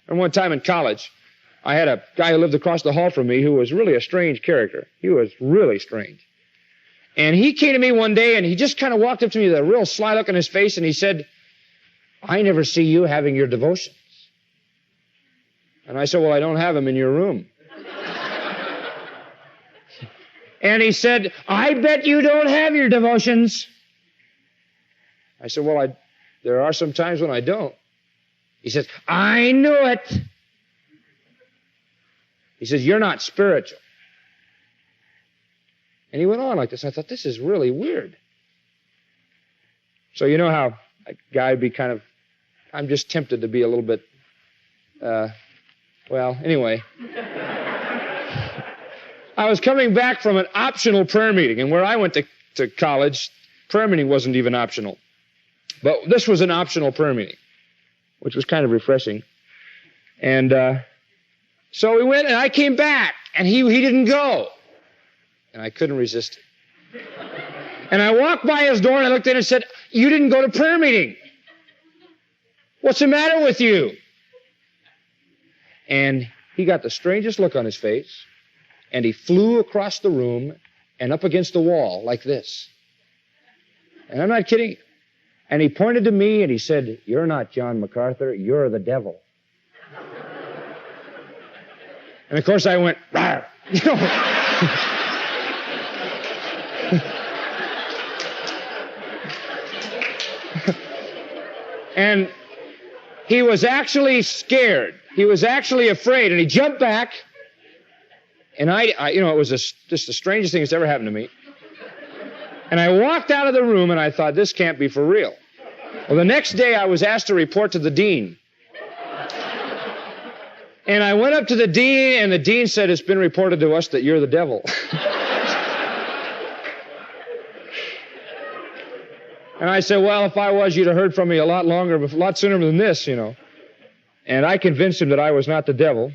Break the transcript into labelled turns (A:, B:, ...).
A: And one time in college, I had a guy who lived across the hall from me who was really a strange character. He was really strange. And he came to me one day, and he just kind of walked up to me with a real sly look on his face, and he said, I never see you having your devotions. And I said, well, I don't have them in your room. And he said, I bet you don't have your devotions. I said, well, there are some times when I don't. He says, I knew it. He says, you're not spiritual. And he went on like this. I thought, this is really weird. So you know how a guy would be kind of, I'm just tempted to be a little bit, well, anyway. I was coming back from an optional prayer meeting, and where I went to college, prayer meeting wasn't even optional. But this was an optional prayer meeting, which was kind of refreshing. And so we went, and I came back, and he didn't go. And I couldn't resist it. And I walked by his door, and I looked in and said, you didn't go to prayer meeting. What's the matter with you? And he got the strangest look on his face, and he flew across the room and up against the wall like this. And I'm not kidding. And he pointed to me and he said, you're not John MacArthur, you're the devil. And of course I went, rawr, you know. And he was actually scared. He was actually afraid, and he jumped back. And I you know, it was just the strangest thing that's ever happened to me. And I walked out of the room, and I thought, this can't be for real. Well, the next day, I was asked to report to the dean. And I went up to the dean, and the dean said, it's been reported to us that you're the devil. And I said, well, if I was, you'd have heard from me a lot sooner than this, you know. And I convinced him that I was not the devil.